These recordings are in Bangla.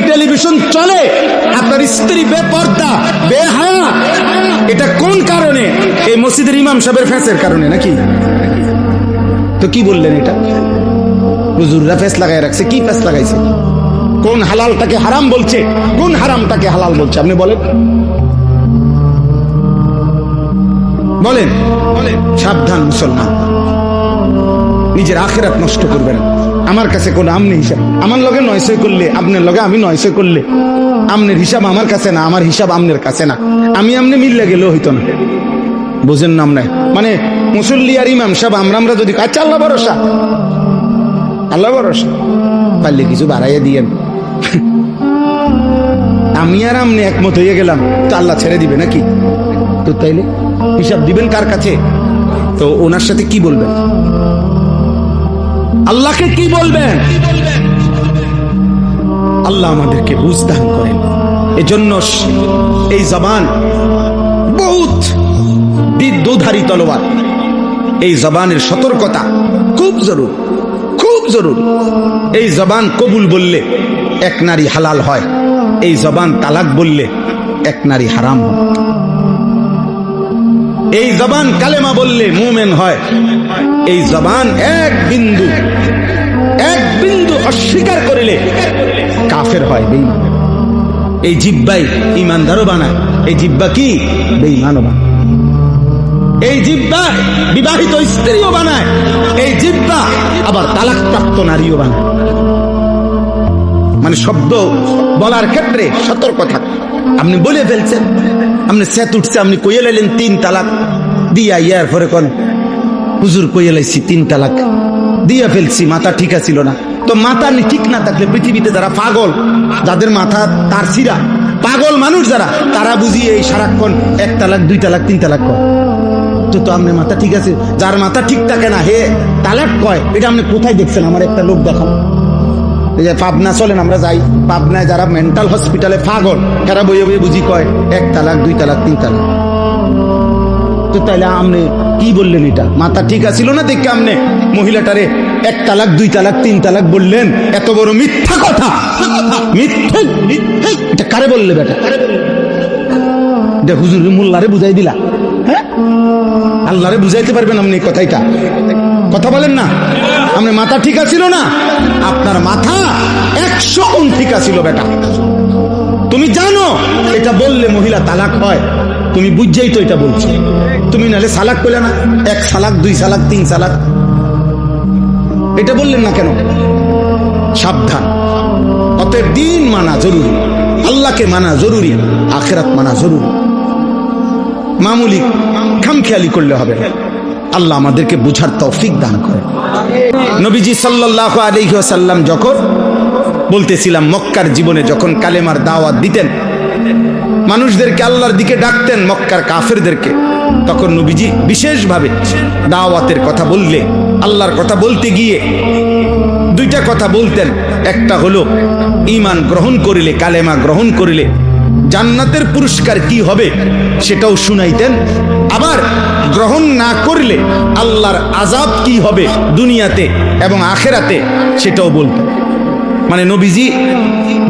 টেলিভিশন চলে, আপনার স্ত্রী বেপর্দা বেহায়া, এটা কোন কারণে? এই মসজিদের ইমাম সাহেবের ফ্যাঁসের কারণে নাকি? তো কি বললেন? এটা হুজুররা ফ্যাঁস লাগাই রাখছে। কি ফ্যাঁস লাগাইছে? কোন হালালটাকে হারাম বলছে, কোন হারামটাকে হালাল বলছে? আপনি বলেন, বলেন। সাবধান মুসলমান, নিজের আখিরাত নষ্ট করবেন। আমার কাছে কোনো আমনে হিসাব, আমার লগে 900 করলে আপনার লগে আমি 900 করলে আমনের হিসাব আমার কাছে না, আমার হিসাব আমনের কাছে না। আমি আমনে মিললে গেলেও হইতো না, বুঝেন না? আমরা মানে মুসল্লি আর ইমাম সাহেব আমরা যদি আচ্ছা আল্লাহ ভরসা, আল্লাহ ভরসা, পারলে কিছু বাড়াইয়া দিয়েন, আমি আর আমনে একমত হয়ে গেলাম, তো আল্লাহ ছেড়ে দিবে নাকি? তো তাইলে হিসাব দিবেন কার কাছে? তো ওনার সাথে কি বলবেন? আল্লাহকে কি বলবেন? আল্লাহ আমাদেরকে বুঝ দান করেন। এজন্য এই জবান বহুত দুধারী তলোয়ার, এই জবানের সতর্কতা খুব জরুরি, খুব জরুরি। এই জবান কবুল বললে এক নারী হালাল হয়, এই জবান তালাক বললে এক নারী হারাম হয়। এই জবান কালেমা বললে মুমিন হয়, এই জবান এক বিন্দু অস্বীকার করিলে কাফের হয়, বেঈমান। এই জিহ্বাই ঈমানদারও বানায়, এই জিহ্বা কি? বেঈমানও বানায়। এই জিহ্বা বিবাহিত স্ত্রীও বানায়, এই জিহ্বা আবার তালাকপ্রাপ্ত নারীও বানায়। মানে শব্দ বলার ক্ষেত্রে সতর্ক থাক। আপনি বলে ফেলছেন, আপনি সেত উঠছে, আপনি কইয়ে লাইলেন 3 তালাক দিয়া, ইয়ার পরে কোন হুজুর কইয়ে লাইছি 3 তালাক দিয়া ফেলছি, মাথা ঠিক ছিল না। তো মাথা ঠিক না থাকলে পৃথিবীতে যারা পাগল, যাদের মাথা তার ছিড়া পাগল মানুষ যারা, তারা বুঝি এই সারাক্ষণ 1 তালাক 2 তালাক 3 তালাক কয়। তো আপনি মাথা ঠিক আছে, যার মাথা ঠিক থাকে না হে তালাক কয়, এটা আপনি কোথায় দেখছেন? আমার একটা লোক দেখান। এই যে পাবনা চলেন, আমরা যাই পাবনায়, যারা মেন্টাল হসপিটালে পাগল, তারা বইয়ে বইয়ে বুঝি কয় 1 তালাক 2 তালাক 3 তালাক। তো তাইলে আপনি কি বললেন? এটা মাথা ঠিক আছিল না দেখে আপনি মহিলাটারে 1 তালাক 2 তালাক 3 তালাক বললেন। এত বড় মিথ্যা কথা, মিথ্যা! এটা কারে বললে বেটা? এটা হুজুর মোল্লারে বুঝাই দিলা? হ্যাঁ, আল্লাহরে বুঝাইতে পারবেন আপনি কথাইটা? কথা বলেন না। আপনার মাথা ঠিক আছিল না? আপনার মাথা 100 গুণ ঠিক আছিল বেটা। তুমি জানো এটা বললে মহিলা তালাক হয়, তুমি বুঝছেই তো এটা বলছো। তুমি নাহলে সালাক পেলে না, 1 সালাক 2 সালাক 3 সালাক, এটা বললেন না কেন? সাবধান। অতএব দিন মানা জরুরি, আল্লাহকে মানা জরুরি, আখিরাত মানা জরুরি। মামুলি খামখেয়ালি করলে হবে না। আল্লাহ আমাদেরকে বুঝার তৌফিক দান করেন। নবীজি সাল্লাল্লাহু আলাইহি ওয়াসাল্লাম যখন বলতেছিলাম, মক্কার জীবনে যখন কালেমার দাওয়াত দিতেন, মানুষদেরকে আল্লাহর দিকে ডাকতেন, মক্কার কাফেরদেরকে, তখন নবীজি বিশেষভাবে দাওয়াতের কথা বললে, আল্লাহর কথা বলতে গিয়ে 2টা কথা বলতেন। একটা হলো ঈমান গ্রহণ করিলে, কালেমা গ্রহণ করিলে জান্নাতের পুরস্কার কি হবে সেটাও শুনাইতেন। আবার গ্রহণ না করলে আল্লাহর আযাব কি হবে দুনিয়াতে এবং আখিরাতে সেটাও বলতেন। মানে নবীজি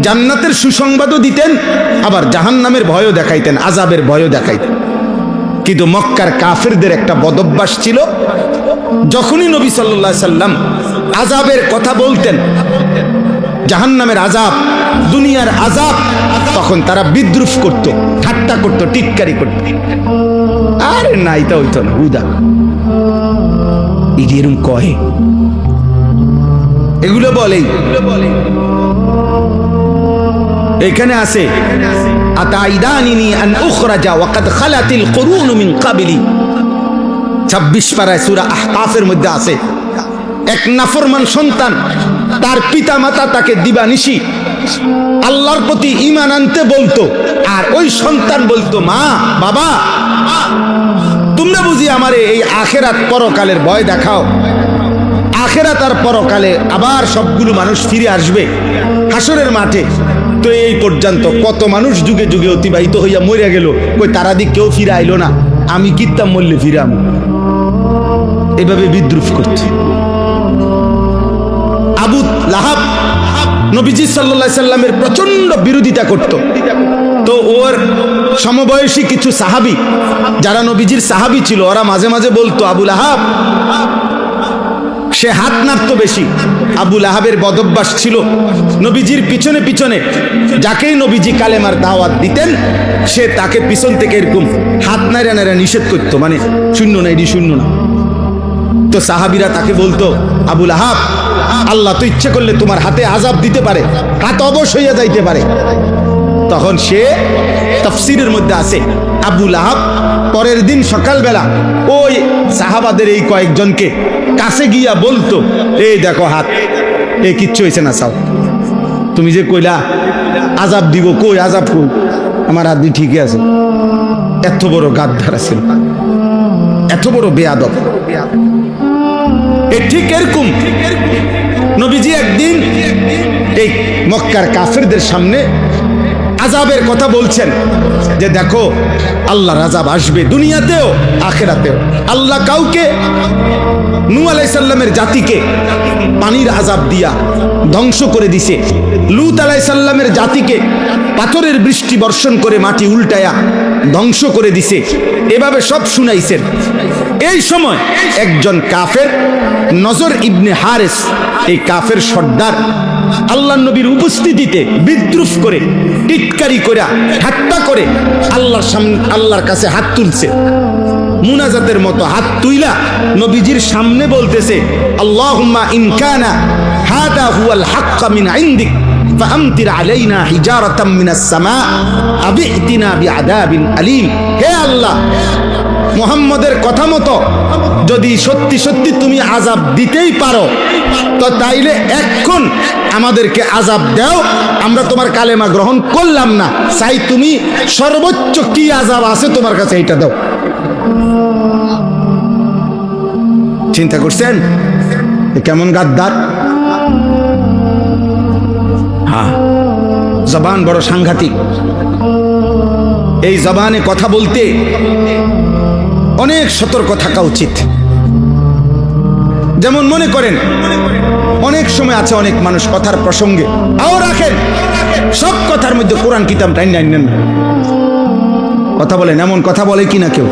জান্নাতের সুসংবাদও দিতেন, আবার জাহান্নামের ভয়ও দেখাইতেন, আযাবের ভয়ও দেখাইতেন। কিন্তু মক্কার কাফেরদের একটা বদভ্যাস ছিল, যখনই নবী সাল্লাল্লাহু আলাইহি সাল্লাম আযাবের কথা বলতেন, জাহান্নামের আযাব, দুনিয়ার আযাব, তখন তারা বিদ্রুপ করত, ঠাট্টা করত, টিটকারি করত। আরে না, এটা হইতো না, উদা এরকম কহে, এগুলো বলেই। এখানে আছে আতাইদানিনি আন উখরাজা ওয়া কাদ খালাতিল কুরুন মিন ক্বাবলি, 26 পারায় সূরা আহকাফের মধ্যে আছে। এক নাফরমান সন্তান, তার পিতা মাতা তাকে দিবানিশি আল্লাহর প্রতি ঈমান আনতে বলতো, আর ওই সন্তান বলতো, মা বাবা তোমরা বুঝি আমারে এই আখিরাত পরকালের ভয় দেখাও। আখিরাত আর পরকালে আবার সবগুলো মানুষ ফিরে আসবে হাসরের মাঠে। তো এই পর্যন্ত কত মানুষ যুগে যুগে অতিবাহিত হইয়া মরে গেল, কই তারা দিক কেউ ফিরে আইলো না, আমি কিত্তাম মরলে ফিরাম। এভাবে বিদ্রুপ করছে। আবু লাহাব নবীজি সাল্লাল্লাহু আলাইহি সাল্লামের প্রচন্ড বিরোধিতা করত। তো ওর সমবয়সী কিছু সাহাবী যারা নবীজির সাহাবী ছিল, ওরা মাঝে মাঝে বলতো আবুল আহাব, সে হাত নাড়তো বেশি। আবুল আহাবের বদভ্যাস ছিল নবীজির পিছনে পিছনে যাকেই নবীজি কালেমার দাওয়াত দিতেন সে তাকে পিছন থেকে এরকম হাত নাড়া নাড়া নিষেধ করতো, মানে শূন্য না, এটি শূন্য না। তো সাহাবীরা তাকে বলতো, আবুল আহাব, আল্লাহ তো ইচ্ছে করলে তোমার হাতে আযাব দিতে পারে, হাত অবশ হইয়া যাইতে পারে। তখন সে তাফসীরের মধ্যে আছে, আবুল আহাব পরের দিন সকালবেলা ওই সাহাবাদের এই কয়েকজনকে কাছে গিয়া বলতো, এই দেখো হাত, এ কিচ্ছু হয়েছে না, চাও তুমি যে কইলা আযাব দিব, কই আযাব কই, আমার হাত দিয়ে ঠিকই আছে। এত বড় গাদ্দার আছে, এত বড় বেয়াদব। ঠিক এরকম নবীজি একদিন এই মক্কার কাফেরদের সামনে আযাবের কথা বলছেন যে দেখো আল্লাহর আযাব আসবে দুনিয়াতেও আখিরাতেও। আল্লাহ কাউকে নূহ আলাইহিস সালামের জাতিকে পানির আযাব দিয়া ধ্বংস করে দিছে, লূত আলাইহিস সালামের জাতিকে পাথরের বৃষ্টি বর্ষণ করে মাটি উল্টায়া ধ্বংস করে দিছে, এভাবে সব শুনাইছেন। এই সময় একজন কাফের নজর ইবনে হারেস, এই কাফের সর্দার আল্লাহ নবীর উপস্থিতিতে বিদ্রুপ করে টিটকারি করে ঠাট্টা করে আল্লাহর সামনে আল্লাহর কাছে হাত তুলছে, মুনাজাতের মতো হাত তুইলা নবীজির সামনে বলতেছে, আল্লাহুম্মা ইন কানা হাদা হুয়াল হাক্কা মিন ইনদিক ফাআমতির আলাইনা হিজারাতাম মিনাস সামা আবিতিনা বিআযাবিন আলীম। হে আল্লাহ, মুহাম্মদের কথা মতো যদি সত্যি সত্যি তুমি আযাব দিতেই পারো তো তাইলে এখন আমাদেরকে আযাব দাও, আমরা তোমার কালেমা গ্রহণ করলাম না, চাই তুমি সর্বোচ্চ কি আযাব আছে তোমার কাছে এটা দাও। চিন্তা করছেন কেমন গাদ্দার? হ্যাঁ, জবান বড় সাংঘাতিক। এই জবানে কথা বলতে অনেক সতর্ক থাকা উচিত। যেমন মনে করেন অনেক সময় আছে অনেক মানুষ কথার প্রসঙ্গে আও রাখেন, সব কথার মধ্যে কোরআন কিতাব টাইন নেন না, কথা বলেন, এমন কথা বলে কিনা কেউ?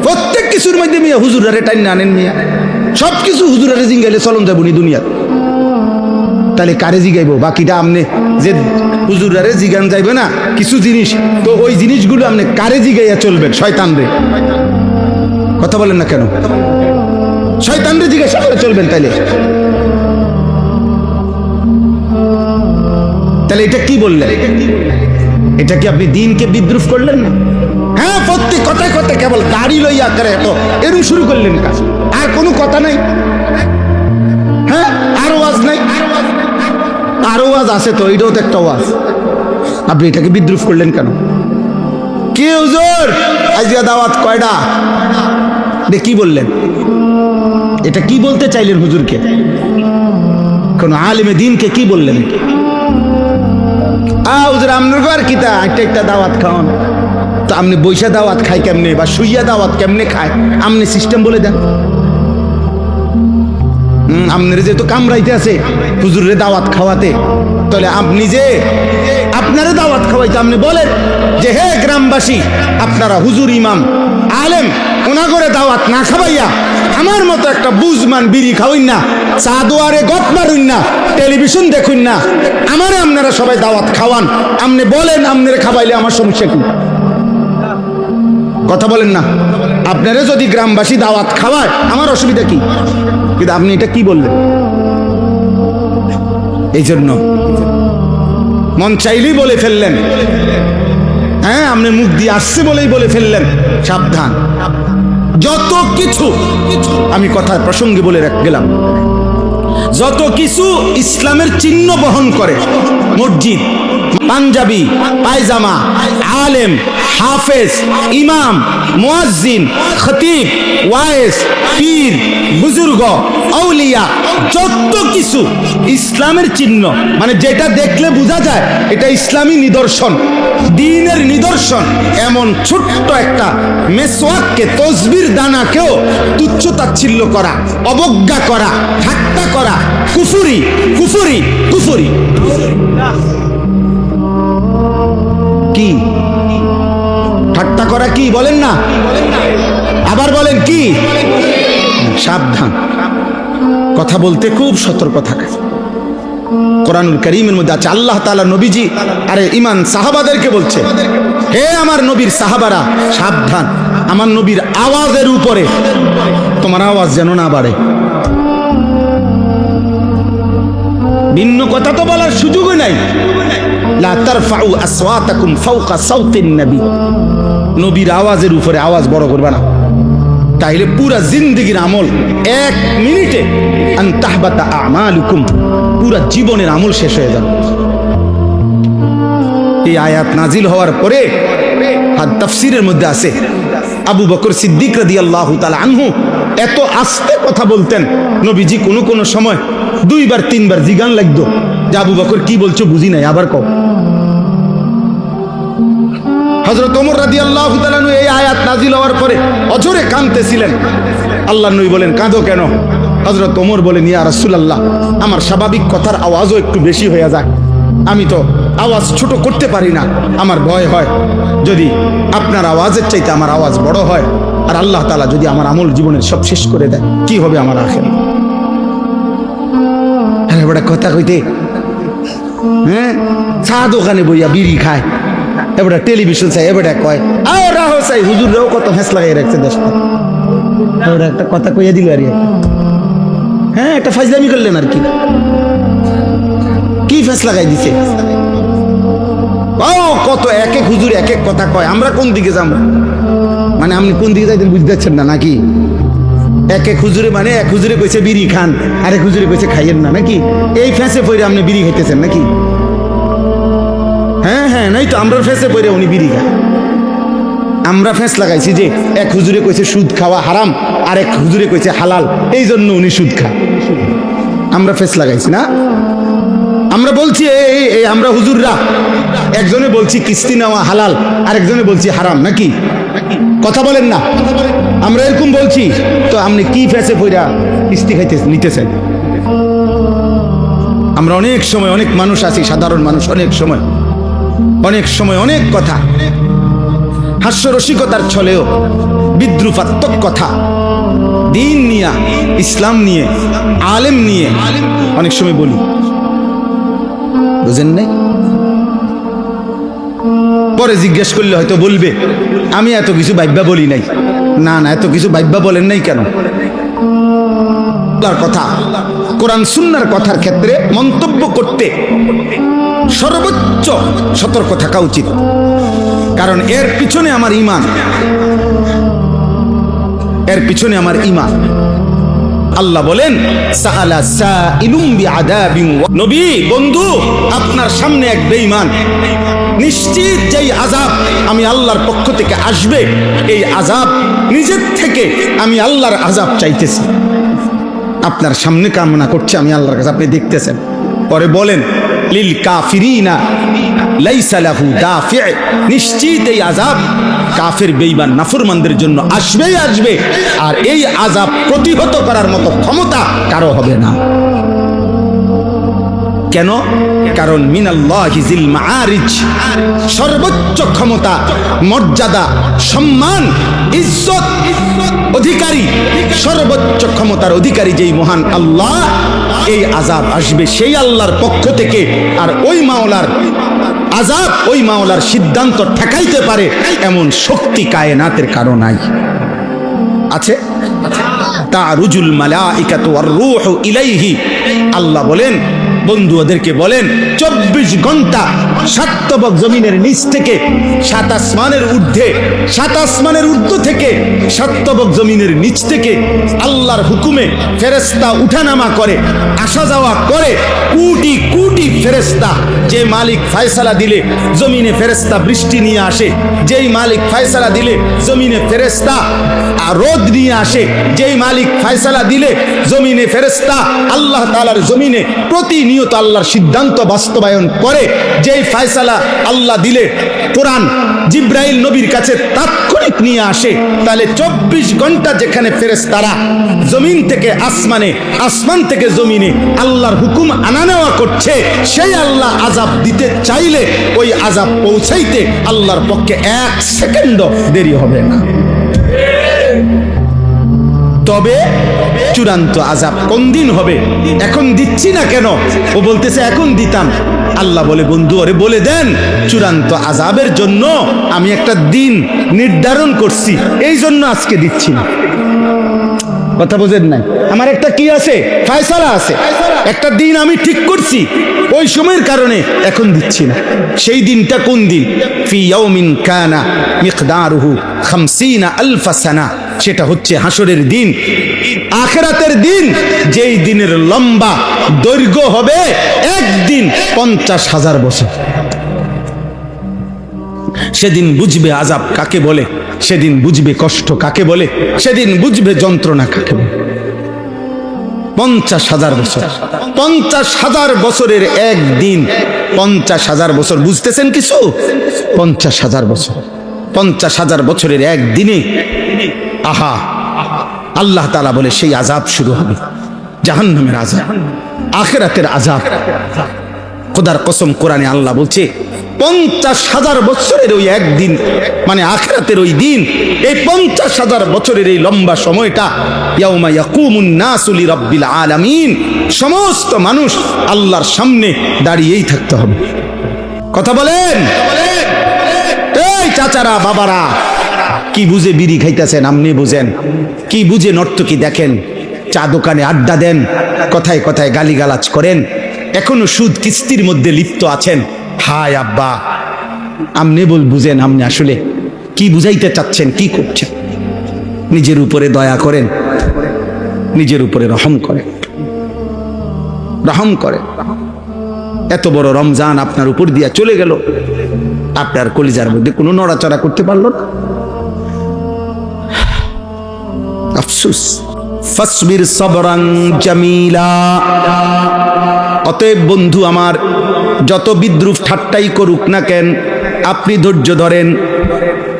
প্রত্যেক কিছুর মধ্যে মিয়া হুজুরারে টাইন না আনেন মিয়া, সব কিছু হুজুরারে জিঙ্গাইলে চলন যাবো নি দুনিয়া। তাহলে কারে জিগাইবো? বাকিটা আমনে যে হুজুরারে জিগান যাইবে না কিছু জিনিস, তো ওই জিনিসগুলো আপনি কারে জিগাইয়া চলবেন? শয়তান রে। কথা বলেন না কেন? শয়তান রে জিজ্ঞাসা করে চলবেন। তাইলে তাহলে এটা কি বললেন? এটা কি আপনি দিনকে বিদ্রুপ করলেন না? হ্যাঁ, প্রত্যেক কথায় কথায় কেবল গাড়ি লইয়া করে তো এরকম শুরু করলেন কাজ, আর কোনো কথা নাই। হ্যাঁ, আর ওয়াজ নাই, আরো ওয়াজ আছে তো, এটাও তো একটা ওয়াজ। আপনি এটাকে বিদ্রুপ করলেন কেন? কি হুজুর আজকে দাওয়াত কয়টা? কি বললেন? এটা কি বলতে চাইলেন হুজুরকে? কোন আলেমে দিনকে কি বললেন? হুজুর আপনার আর কিতা একটা একটা দাওয়াত খাওয়ান, তো আপনি বৈশা দাওয়াত খায় কেমনে বা শুইয়া দাওয়াত কেমনে খায় আপনি সিস্টেম বলে দেন। আপনার যেহেতু কামড়াইতে আছে হুজুরের দাওয়াত খাওয়াতে, তাহলে আপনি যে আপনারে দাওয়াত খাওয়াইতে আপনি বলেন যে হে গ্রামবাসী, আপনারা হুজুর ইমাম আলেম ওনাগরে দাওয়াত না খাওয়াইয়া আমার মতো একটা বুঝমান বিড়ি খাওয়াইন না, চা দোয়ারে গপ মারুন না, টেলিভিশন দেখুন না, আমারে আপনারা সবাই দাওয়াত খাওয়ান। আপনি বলেন আপনারে খাওয়াইলে আমার সমস্যা কি? কথা বলেন না। আপনারা যদি গ্রামবাসী দাওয়াত খাওয়ায় আমার অসুবিধা কি? কিন্তু আপনি এটা কি বললেন? এই জন্য মন চাইলেই বলে ফেললেন। হ্যাঁ, আপনি মুখ দিয়ে আসছে বলেই বলে ফেললেন। সাবধান, যত কিছু আমি কথার প্রসঙ্গে বলে গেলাম, যত কিছু ইসলামের চিহ্ন বহন করে, মসজিদ পাঞ্জাবি, পায়জামা, আলেম, হাফেজ, ইমাম, মুয়াজ্জিন, খতিব, ওয়াইজ, পীর, বুজুর্গ, আউলিয়া, যত কিছু ইসলামের চিহ্ন, মানে যেটা দেখলে বোঝা যায় এটা ইসলামী নিদর্শন, দ্বীনের নিদর্শন, এমন ছোট্ট একটা মেসওয়াককে, তসবির দানাকেও তুচ্ছ তাচ্ছিল্য করা, অবজ্ঞা করা, ঠাট্টা করা, কুফুরি কুফুরি কুফুরি। কি ঠাট্টা করা কি বলেন না? আবার বলেন কি? সাবধান, কথা বলতে খুব সতর্ক থাকা। কোরআনুল কারীমের মধ্যে আছে, আল্লাহ তাআলা নবীজি আরে ঈমান সাহাবাদেরকে বলছে, হে আমার নবীর সাহাবারা, সাবধান, আমার নবীর আওয়াজের উপরে তোমার আওয়াজ যেন না বাড়ে। ভিন্ন কথা তো বলার সুযোগই নাই। লা তারফাউ আসওয়াতাকুম ফাওকা সাওতিন নবী, নবীর আওয়াজের উপরে আওয়াজ বড় করবে না, তাইলে পুরা জিন্দেগির আমল এক মিনিটে আন তাহবাতা আমালুকুম, পুরা জীবনের আমল শেষ হয়ে যাবে। এই আয়াত নাজিল হওয়ার পরে আর তাফসীরের মধ্যে আছে, আবু বকর সিদ্দিক রাদিয়াল্লাহু তাআলা আনহু এত আস্তে কথা বলতেন, নবীজি কোনো কোনো সময় দুইবার তিনবার জিগান লাগতো যে আবু বকর কি বলছো বুঝি নাই, আবার কও। হযরত ওমর রাদিয়াল্লাহু তাআলা আনহু এই আয়াত নাজিল হওয়ার পরে অঝরে কাঁদতেছিলেন। আল্লাহর নবী বলেন, কাঁদো কেন? হযরত ওমর বলেন, ইয়া রাসূলুল্লাহ, আমার স্বাভাবিক কথার আওয়াজও একটু বেশি হয়ে যায়, আমি তো আওয়াজ ছোট করতে পারি না, আমার ভয় হয় যদি আপনার আওয়াজের চাইতে আমার আওয়াজ বড় হয়, আর আল্লাহ তাআলা যদি আমার আমল জীবনের সব শেষ করে দেয়, কি হবে আমার আখিরাত? আরে বড় কথা কইতে, হ্যাঁ, চা দোকানে বইয়া বিড়ি খায়, এবারে টেলিভিশন চাই, এবারে কয় আও রাহো চাই, হুজুররাও কত ফেস লাগাই রাখছে দেশটা, এবারে একটা কথা কইয়া দিল আর হ্যাঁ, একটা ফাজলামি করলেন আর কি, কি ফেস লাগাই দিছে। ও কত এক এক হুজুর এক এক কথা কয়, আমরা কোন দিকে যাব? মানে আপনি কোন দিকে যাইতেন বুঝতে পারছেন না নাকি? এক এক হুজুরে, মানে এক হুজুরে কইছে বিড়ি খান, আরেক হুজুরে কইছে খাইয়েন না, নাকি? এই ফেসে পড়ে আপনি বিড়ি খাইতেছেন নাকি? হ্যাঁ হ্যাঁ, নাই তো, আমরা ফেসে পড়ে উনি বিড়ি খায়। আমরা ফেস লাগাইছি যে এক হুজুরে কইছে সুদ খাওয়া হারাম, আর এক হুজুরে কইছে হালাল, এই জন্য উনি সুদ খায়। আমরা ফেস লাগাইছি না? আমরা বলছি এই আমরা হুজুররা একজনে বলছি কিস্তি নেওয়া হালাল, আরেকজনে বলছি হারাম, নাকি? কথা বলেন না, আমরা এরকম বলছি, তো আপনি কি ফেসে পড়া কিস্তি খাইতে নিতেছেন? আমরা অনেক সময়, অনেক মানুষ আছি, সাধারণ মানুষ, অনেক সময় অনেক কথা, হাস্যরসিকতার ছলেও বিদ্রুপাত্মক কথা, দিন নিয়ে, ইসলাম নিয়ে, আলেম নিয়ে অনেক সময় বলি, বুঝেন নাই? পরে জিজ্ঞেস করলে হয়তো বলবে আমি এত কিছু ভাইব্যা বলি নাই। না না, এত কিছু ভাইব্যা বলেন নাই কেন? আল্লাহর কথা, কোরআন সুন্নাহর কথার ক্ষেত্রে মন্তব্য করতে সর্বোচ্চ সতর্ক থাকা উচিত, কারণ এর পিছনে আমার ঈমান, এর পিছনে আমার ঈমান। আল্লাহ বলেন, সাআলা সাইলুম বিআযাবিন, নবী বন্ধু, আপনার সামনে এক বেঈমান, নিশ্চিত যেই আযাব আমি আল্লাহর পক্ষ থেকে আসবে, এই আযাব নিজের থেকে আমি আল্লাহর আযাব চাইতেছি, আপনার সামনে কামনা করছে আমি আল্লাহর কাছে, আপনি দেখতেছেন। পরে বলেন, লিল কাফিরিনা লাইসা লাহু দাফি', নিশ্চিত এই আযাব কাফের বেঈমান নাফরমানদের জন্য আসবেই আসবে, আর এই আযাব প্রতিহত করার মতো ক্ষমতা কারো হবে না। কেন? কারণ মিনাল্লাহি জিল মাআরিজ, সর্বোচ্চ ক্ষমতা, মর্যাদা, সম্মান, ইজ্জত অধিকারী, সর্বোচ্চ ক্ষমতার অধিকারী যেই মহান আল্লাহ, এই আযাব আসবে সেই আল্লাহর পক্ষ থেকে, আর ওই মাওলার আযাব, ওই মাওলার সিদ্ধান্ত ঠেকাইতে পারে এমন শক্তি কায়নাতের কারো নাই। আছে? তারুজুল মালাইকাতু ওয়ার রূহু ইলাইহি, আল্লাহ বলেন বন্ধু ওদেরকে বলেন 24 ঘন্টা সাতবক জমিনের নিচ থেকে সাত আসমানের ঊর্ধ্ব থেকে সাতবক জমিনের নিচ থেকে আল্লাহর হুকুমে ফেরেশতা উঠানামা করে, আসা যাওয়া করে। কোটি কোটি ফেরেশতা, যে মালিক ফয়সালা দিলে জমিনে ফেরেশতা বৃষ্টি নিয়ে আসে, যেই মালিক ফয়সালা দিলে জমিনে ফেরেশতা রোদ নিয়ে আসে, যেই মালিক ফয়সালা দিলে জমিনে ফেরেশতা আল্লাহ তাআলার জমিনে প্রতিনিয়ত আল্লাহর সিদ্ধান্ত বাস্তবায়ন করে, যেই ফয়সালা আল্লাহ দিলে কোরআন জিব্রাইল নবীর কাছে তাৎক্ষণিক নিয়ে আসে। তাহলে 24 ঘন্টা যেখানে ফেরেশতারা জমিন থেকে আসমানে, আসমান থেকে জমিনে আল্লাহর হুকুম আনা নেওয়া করছে, সেই আল্লাহ আযাব দিতে চাইলে ওই আযাব পৌঁছাইতে আল্লাহর পক্ষে 1 সেকেন্ডও দেরি হবে না। তবে চূড়ান্ত আযাব কোন দিন হবে? এখন দিচ্ছি না কেন? ও বলতেছে এখন দিতাম। আল্লাহ বলে, বন্ধু ওরে বলে দেন চূড়ান্ত আযাবের জন্য আমি একটা দিন নির্ধারণ করছি, এই জন্য আজকে দিচ্ছি না। কথা বোঝেন নাই? আমার একটা কি আছে? ফয়সালা আছে, একটা দিন আমি ঠিক করছি, ওই সময়ের কারণে এখন দিচ্ছি না। সেই দিনটা কোন দিন? ফি ইয়াউমিন কানা মিকদারুহু 50 আলফ সানা। সেটা হচ্ছে হাসরের দিন, আখিরাতের দিন, যেই দিনের লম্বা দৈর্ঘ্য হবে একদিন 50,000 বছর। সেদিন বুঝবে আযাব কাকে বলে, সেদিন বুঝবে কষ্ট কাকে বলে, সেদিন বুঝবে যন্ত্রণা কাকে বলে। 50,000 বছর, 50,000 বছরের একদিন, 50,000 বছর। বুঝতেছেন কিছু? 50,000 বছর, 50,000 বছরের একদিনে আহা আল্লাহ তাআলা বলে সেই আযাব শুরু হবে, জাহান্নামের আযাব, আখিরাতের আযাব। খোদার কসম, কোরআনে আল্লাহ বলছে 50,000 বছরের ওই একদিন, মানে আখিরাতের ওই দিন, এই 50,000 বছরের এই লম্বা সময়টা, ইয়াউমা ইয়াকুমুন নাসু লিরাব্বিল আলামিন, সমস্ত মানুষ আল্লাহর সামনে দাঁড়িয়েই থাকতে হবে। কথা বলেন? এই চাচারা, বাবারা, কি বুঝে বিড়ি খাইতেছেন? আপনি বুঝেন? কি বুঝে নর্তকী দেখেন? চা দোকানে আড্ডা দেন, কথায় কথায় গালিগালাজ করেন, এখনো সুদ কিস্তির মধ্যে লিপ্ত আছেন। হায় আব্বা, আপনি বুঝেন আপনি আসলে কি বুঝাইতে চাচ্ছেন, কি করছেন? নিজের উপরে দয়া করেন, নিজের উপরে রহম করেন, রহম করেন। এত বড় রমজান আপনার উপর দিয়া চলে গেল, আপনার কলিজার মধ্যে কোনো নড়াচড়া করতে পারলো না। আফসোস। ফাসবির সাবরান জামিলা। অতএব বন্ধু আমার, যত বিদ্রুপ ঠাট্টাই করুক না কেন, আপনি ধৈর্য ধরেন।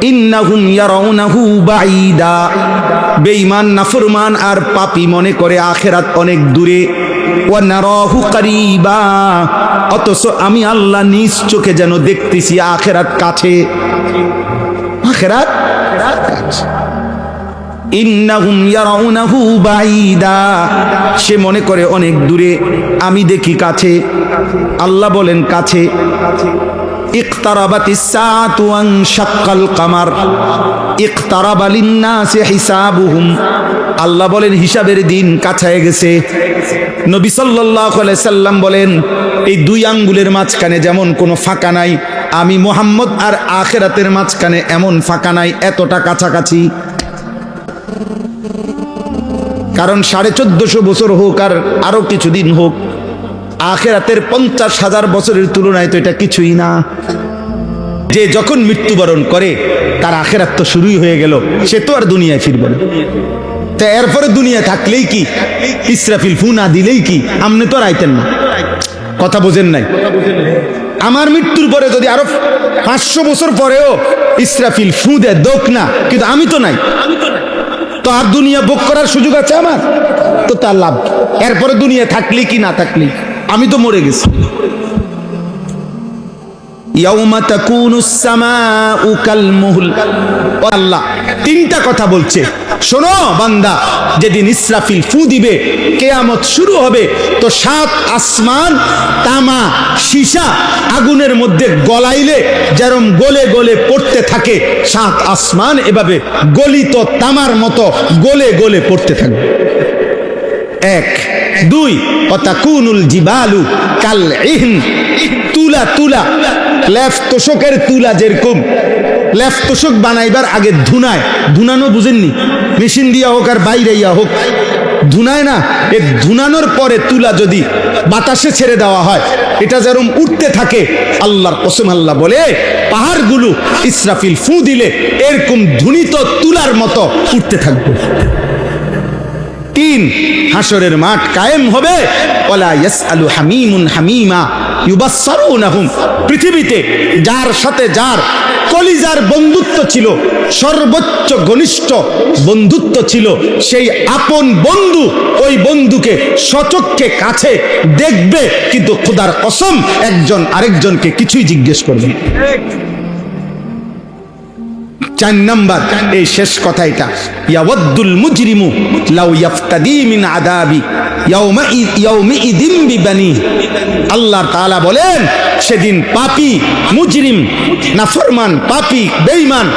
ইন্নাহুম ইয়ারাউনাহু বাঈদা। বেঈমান, নাফরমান আর পাপী মনে করে আখিরাত অনেক দূরে। ওয়া নারাহু কারীবা। অথচ আমি আল্লাহ নিজ চোখে যেন দেখতেছি আখিরাত কাছে, আখিরাত কাছে। ইন্নাহুম ইয়ারাউনাহু বাঈদা। সে মনে করে অনেক দূরে, আমি দেখি কাছে। আল্লাহ বলেন কাছে। ইকতারাবাতিস সাআতু ওয়ানশাক্কাল কামার ইকতারাবা লিন-নাসি হিসাবুহুম। আল্লাহ বলেন হিসাবের দিন কাছে গেছে। নবী সাল্লাল্লাহু আলাইহি সাল্লাম বলেন, এই দুই আঙ্গুলের মাঝখানে যেমন কোনো ফাঁকা নাই, আমি মুহাম্মদ আর আখিরাতের মাঝখানে এমন ফাঁকা নাই, এতটা কাছাকাছি। কারণ 1450 বছর হোক আর আরো কিছুদিন হোক, আখিরাতের 50,000 বছরের তুলনায় তো এটা কিছুই না। যে যখন মৃত্যুবরণ করে তার আখিরাত তো শুরুই হয়ে গেল, সে তো আর দুনিয়ায় ফিরবে না। তা এরপরে দুনিয়া থাকলেই কি, ইসরাফিল ফু না দিলেই কি, আপনি তো আর আইতেন না। কথা বোঝেন নাই? আমার মৃত্যুর পরে যদি আরো 500 বছর পরেও ইসরাফিল ফু দেয় দোক না, কিন্তু আমি তো নাই, তো আর দুনিয়া ভোগ করার সুযোগ আছে আমার? তো তার লাভ। এরপরে দুনিয়া থাকলি কি না থাকলি, আমি তো মরে গেছি। ইয়াউমা তাকুনুস সামাউ কাল মুহল। আল্লাহ তিনটা কথা বলছে, শোনো বান্দা, যেদিন ইসরাফিল ফু দিবে, কিয়ামত শুরু হবে, তো 7 আসমান তামা সীসা আগুনের মধ্যে গলাইলে যেরকম গলে গলে পড়তে থাকে, 7 আসমান এভাবে গলিত তামার মতো গলে গলে পড়তে থাকবে। 1 দুই ওয়াতাকুনুল জিবালু কাল ইহন, তুলা তুলা লেফ তোষকের তুলা যেরকম লেফ তোষক বানাইবার আগে ধুনায়, ধুনানো বুঝেননি, মেশিন দিয়া হোক আর বাইরে ইয়া হোক ধুনায় না, এই ধুনানোর পরে তুলা যদি বাতাসে ছেড়ে দেওয়া হয় এটা যেরকম উঠতে থাকে, আল্লাহর কসম আল্লাহ বলে পাহাড়গুলো ইসরাফিল ফু দিলে এরকম ধুনিত তুলার মতো উঠতে থাকবে। তিন, হাসরের মাঠ কায়েম হবে, ওয়ালা ইয়াসআলু হামিমুন হামিমা ইউবাসসারুনহুম, পৃথিবীতে যার সাথে যার কলিজার বন্ধুত্ব ছিল, সর্বোচ্চ ঘনিষ্ঠ বন্ধুত্ব ছিল, সেই আপন বন্ধু ওই বন্ধুকে সচক্ষে কাছে দেখবে, কিন্তু খোদার কসম একজন আরেকজনকে কিছুই জিজ্ঞেস করবে না। চার নাম্বার এই শেষ কথা, এটা ইয়াওয়াদ্দুল মুজরিমু লাউ ইয়াফতাদি মিন আযাবি ইয়াউমিইদিন বিবানি। আল্লাহ তাআলা বলেন সেদিন পাপী মুজরিম নাফরমান পাপী বেঈমান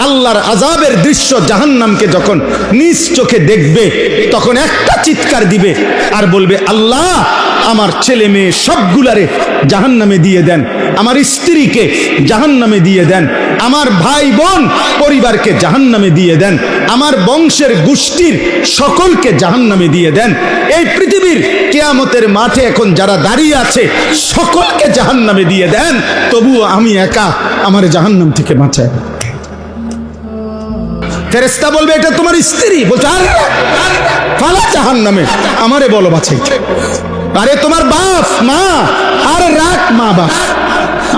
আল্লাহর আযাবের দৃশ্য জাহান্নামকে যখন নিজ চোখে দেখবে তখন একটা চিৎকার দিবে আর বলবে, আল্লাহ আমার ছেলে মেয়ে সবগুলারে জাহান্নামে দিয়ে দেন, আমার স্ত্রীকে জাহান্নামে দিয়ে দেন, আমার ভাই বোন পরিবারকে জাহান্নামে দিয়ে দেন, আমার বংশের গোষ্ঠীর সকলকে জাহান্নামে দিয়ে দেন। এই পৃথিবীর কিয়ামতের মাঠে এখন যারা দাঁড়িয়ে আছে সকলকে জাহান্নামে দিয়ে দেন, তবুও আমি একা, আমার জাহান্নাম থেকে বাঁচায়। ফেরেশতা বলবে এটা তোমার স্ত্রী, বলছে আরে ফালা জাহান্নামে, আমারে বলো বাঁচাইতে। আরে তোমার বাপ মা, আর রাখ মা বাপ,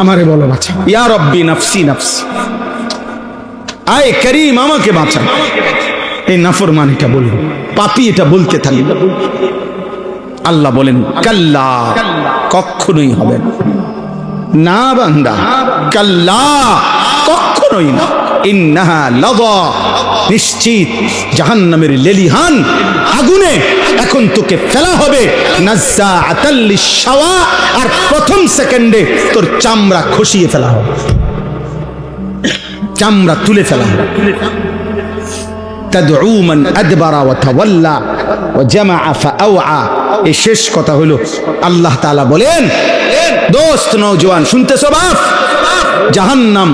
আমারে বলো বাঁচা। ইয়া রব্বি নাফসি নাফসি, আয় করিম আমাকে বাঁচা। এই নাফরমান এটা বলবে, পাপী এটা বলতে থাকবে। আল্লাহ বলেন কাল্লা, কখনোই হবে না বান্দা, কাল্লা কখনোই না, ইন্নাহা লাযা, নিশ্চিত জাহান্নামের লেলিহান আগুনে এখন তোকে ফেলা হবে, নাজ্জাআতাল লিশ-শাওয়া, আর প্রথম সেকেন্ডে তোর চামড়া খসিয়ে ফেলা হবে, চামড়া তুলে ফেলা হবে। তাদউ মান আদবারা ওয়া তাওয়াল্লা ওয়া জামাআ ফাআওয়া। এই শেষ কথা হলো আল্লাহ তাআলা বলেন, দোস্ত নওজোয়ান শুনতেছো বাপ, জাহান্নাম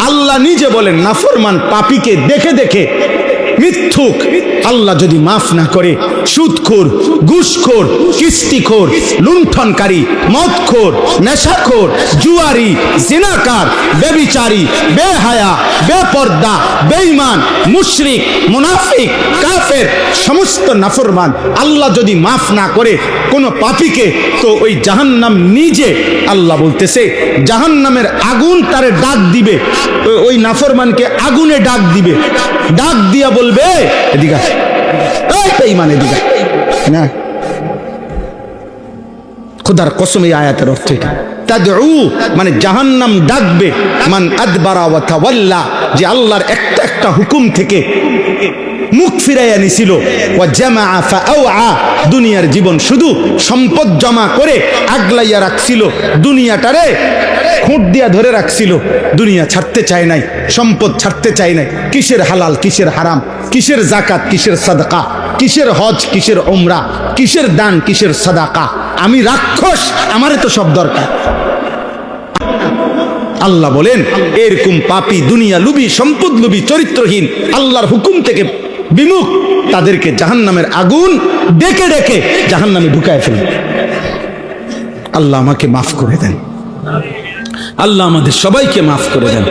আল্লাহ নিজে বলেন নাফরমান পাপীকে দেখে দেখে মিথ্যুক আল্লাহ যদি মাফ না করে, সুদখোর, ঘুষখোর, কিস্তিখোর, লুণ্ঠনকারী, মদখোর, নেশাখোর, জুয়ারি, জিনাকার, বেবিচারী, বেহায়া, বেপর্দা, বেঈমান, মুশরিক, মুনাফিক, কাফের, সমস্ত নাফরমান আল্লাহ যদি মাফ না করে কোনো পাপীকে, তো ওই জাহান্নাম নিজে আল্লাহ বলতেছে জাহান্নামের আগুন তারে ডাক দিবে, ওই নাফরমানকে আগুনে ডাক দিবে, ডাক দিয়া বলবে এদিকে এই বেঈমান এদিকে না। খোদার কসম এই আয়াতের অর্থ এটা, তাদউ মানে জাহান্নাম ডাকবে, মান আদবারা ওয়া তাওয়াল্লা, যে আল্লাহর একটা একটা হুকুম থেকে মুখ ফিরাইয়া নিছিল, ওয়া জামাআ ফাআওয়া, দুনিয়ার জীবন শুধু সম্পদ জমা করে আগলাইয়া রাখছিল, দুনিয়াটারে খুঁট দিয়া ধরে রাখছিল, দুনিয়া ছাড়তে চায় নাই, সম্পদ ছাড়তে চায় নাই। কিসের হালাল কিসের হারাম, কিসের যাকাত কিসের সাদকা, কিসের হজ কিসের উমরা, কিসের দান কিসের সাদাকা, আমি রাক্ষস, আমারে তো সব দরকার। আল্লাহ বলেন এরকম পাপী, দুনিয়া লুবি, সম্পদ লুবি, চরিত্রহীন, আল্লাহর হুকুম থেকে বিমুখ, তাদেরকে জাহান্নামের আগুন ডেকে ডেকে জাহান্নামে ঢুকায় ফেলবে। আল্লাহ আমাকে মাফ করে দেন, আল্লাহ আমাদের সবাইকে মাফ করে দেন।